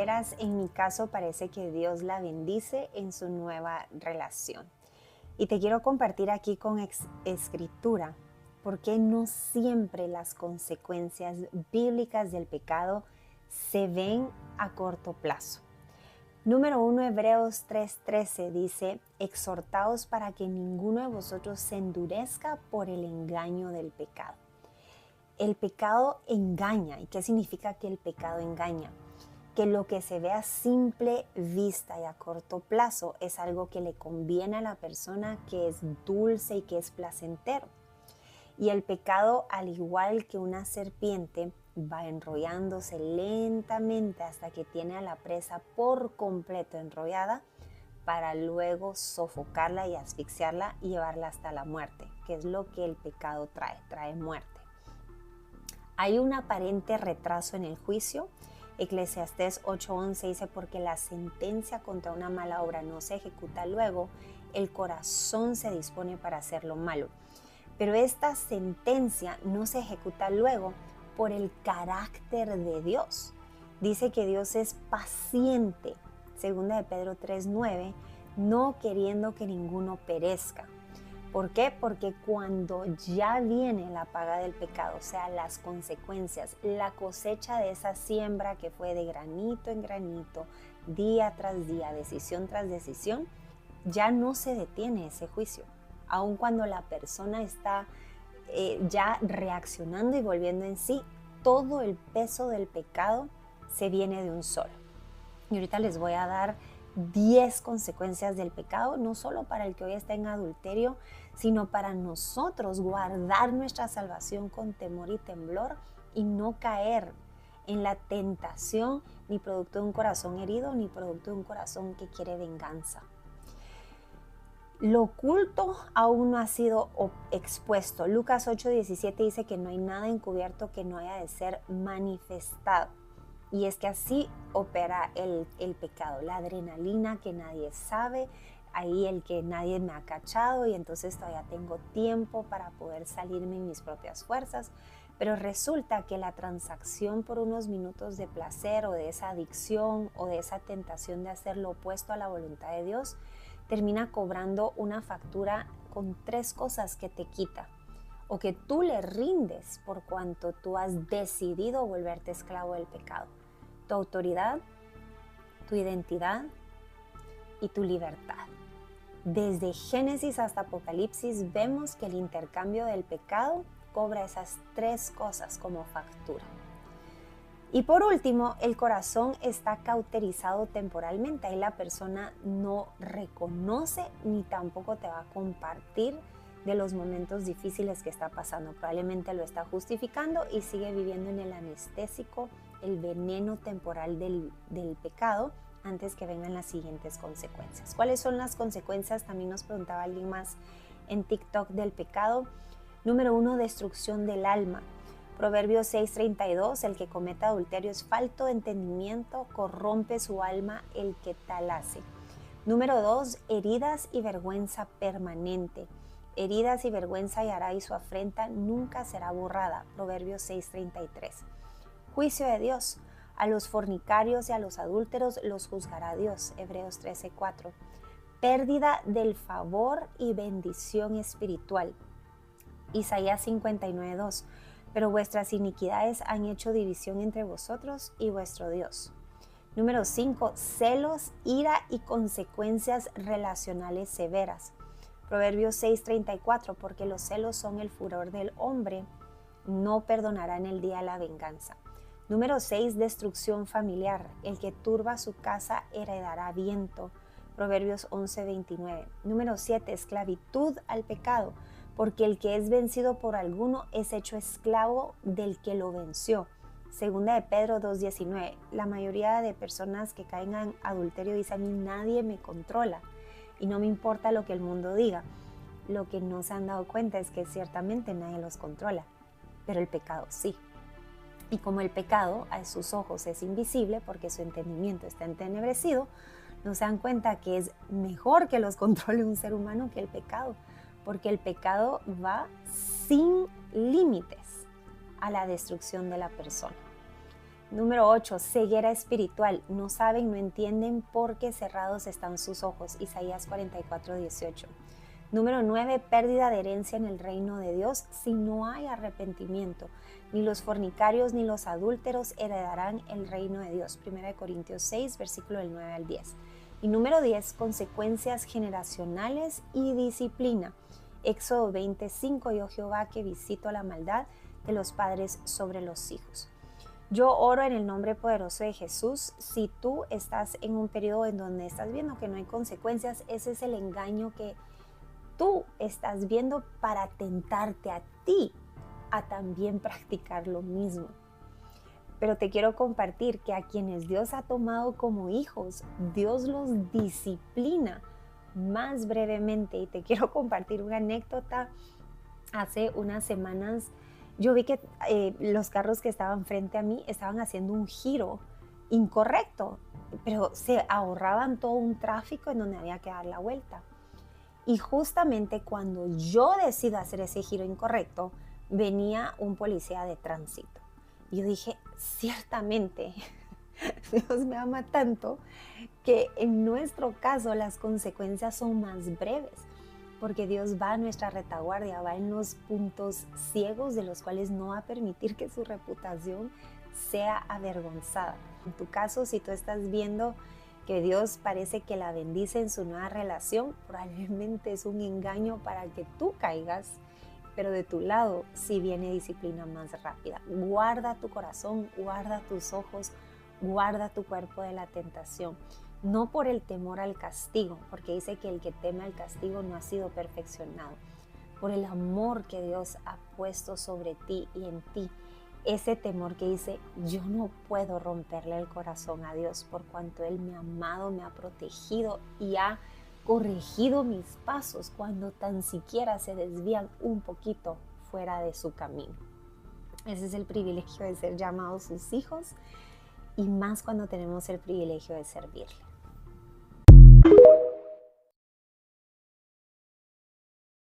veras, en mi caso parece que Dios la bendice en su nueva relación. Y te quiero compartir aquí con escritura, porque no siempre las consecuencias bíblicas del pecado se ven a corto plazo. Número 1, Hebreos 3:13 dice: exhortaos para que ninguno de vosotros se endurezca por el engaño del pecado. El pecado engaña. ¿Y qué significa que el pecado engaña? Que lo que se ve a simple vista y a corto plazo es algo que le conviene a la persona, que es dulce y que es placentero. Y el pecado, al igual que una serpiente, va enrollándose lentamente hasta que tiene a la presa por completo enrollada para luego sofocarla y asfixiarla y llevarla hasta la muerte, que es lo que el pecado trae muerte. Hay un aparente retraso en el juicio. Eclesiastés 8:11 dice: porque la sentencia contra una mala obra no se ejecuta luego, el corazón se dispone para hacer lo malo. Pero esta sentencia no se ejecuta luego por el carácter de Dios. Dice que Dios es paciente, segunda de Pedro 3:9, no queriendo que ninguno perezca. ¿Por qué? Porque cuando ya viene la paga del pecado, o sea, las consecuencias, la cosecha de esa siembra que fue de granito en granito, día tras día, decisión tras decisión, ya no se detiene ese juicio. Aun cuando la persona está ya reaccionando y volviendo en sí, todo el peso del pecado se viene de un solo. Y ahorita les voy a dar 10 consecuencias del pecado, no solo para el que hoy está en adulterio, sino para nosotros guardar nuestra salvación con temor y temblor y no caer en la tentación, ni producto de un corazón herido, ni producto de un corazón que quiere venganza. Lo oculto aún no ha sido expuesto. Lucas 8:17 dice que no hay nada encubierto que no haya de ser manifestado. Y es que así opera el pecado, la adrenalina que nadie sabe, ahí el que nadie me ha cachado y entonces todavía tengo tiempo para poder salirme en mis propias fuerzas. Pero resulta que la transacción por unos minutos de placer o de esa adicción o de esa tentación de hacer lo opuesto a la voluntad de Dios termina cobrando una factura con 3 cosas que te quita o que tú le rindes por cuanto tú has decidido volverte esclavo del pecado: tu autoridad, tu identidad y tu libertad. Desde Génesis hasta Apocalipsis vemos que el intercambio del pecado cobra esas 3 cosas como factura. Y por último, el corazón está cauterizado temporalmente. Ahí la persona no reconoce ni tampoco te va a compartir de los momentos difíciles que está pasando. Probablemente lo está justificando y sigue viviendo en el anestésico, el veneno temporal del pecado, antes que vengan las siguientes consecuencias. ¿Cuáles son las consecuencias? También nos preguntaba alguien más en TikTok del pecado. Número 1, destrucción del alma. Proverbios 6:32, el que cometa adulterio es falto de entendimiento, corrompe su alma el que tal hace. Número 2, heridas y vergüenza permanente. Heridas y vergüenza hallará y su afrenta nunca será borrada. Proverbios 6:33. Juicio de Dios. A los fornicarios y a los adúlteros los juzgará Dios. Hebreos 13:4. Pérdida del favor y bendición espiritual. Isaías 59:2. Pero vuestras iniquidades han hecho división entre vosotros y vuestro Dios. Número 5, celos, ira y consecuencias relacionales severas. Proverbios 6:34, porque los celos son el furor del hombre, no perdonará en el día la venganza. Número 6, destrucción familiar. El que turba su casa heredará viento. Proverbios 11:29. Número 7, esclavitud al pecado. Porque el que es vencido por alguno es hecho esclavo del que lo venció. Segunda de Pedro 2:19. La mayoría de personas que caen en adulterio dicen: a mí nadie me controla y no me importa lo que el mundo diga. Lo que no se han dado cuenta es que ciertamente nadie los controla, pero el pecado sí. Y como el pecado a sus ojos es invisible porque su entendimiento está entenebrecido, no se dan cuenta que es mejor que los controle un ser humano que el pecado, porque el pecado va sin límites a la destrucción de la persona. Número 8, ceguera espiritual. No saben, no entienden porque cerrados están sus ojos. Isaías 44:18. Número 9, pérdida de herencia en el reino de Dios si no hay arrepentimiento. Ni los fornicarios ni los adúlteros heredarán el reino de Dios. 1 Corintios 6, versículo del 9 al 10. Y número 10, consecuencias generacionales y disciplina. Éxodo 25, yo Jehová que visito la maldad de los padres sobre los hijos. Yo oro en el nombre poderoso de Jesús. Si tú estás en un periodo en donde estás viendo que no hay consecuencias, ese es el engaño que tú estás viendo para tentarte a ti a también practicar lo mismo. Pero te quiero compartir que a quienes Dios ha tomado como hijos, Dios los disciplina más brevemente. Y te quiero compartir una anécdota. Hace unas semanas yo vi que los carros que estaban frente a mí estaban haciendo un giro incorrecto, pero se ahorraban todo un tráfico en donde había que dar la vuelta. Y justamente cuando yo decido hacer ese giro incorrecto, venía un policía de tránsito. Y yo dije, ciertamente, Dios me ama tanto que en nuestro caso las consecuencias son más breves, porque Dios va a nuestra retaguardia, va en los puntos ciegos de los cuales no va a permitir que su reputación sea avergonzada. En tu caso, si tú estás viendo que Dios parece que la bendice en su nueva relación, probablemente es un engaño para que tú caigas, pero de tu lado sí viene disciplina más rápida. Guarda tu corazón, guarda tus ojos, guarda tu cuerpo de la tentación. No por el temor al castigo, porque dice que el que teme al castigo no ha sido perfeccionado. Por el amor que Dios ha puesto sobre ti y en ti. Ese temor que dice, yo no puedo romperle el corazón a Dios por cuanto Él me ha amado, me ha protegido y ha corregido mis pasos cuando tan siquiera se desvían un poquito fuera de su camino. Ese es el privilegio de ser llamados sus hijos y más cuando tenemos el privilegio de servirle.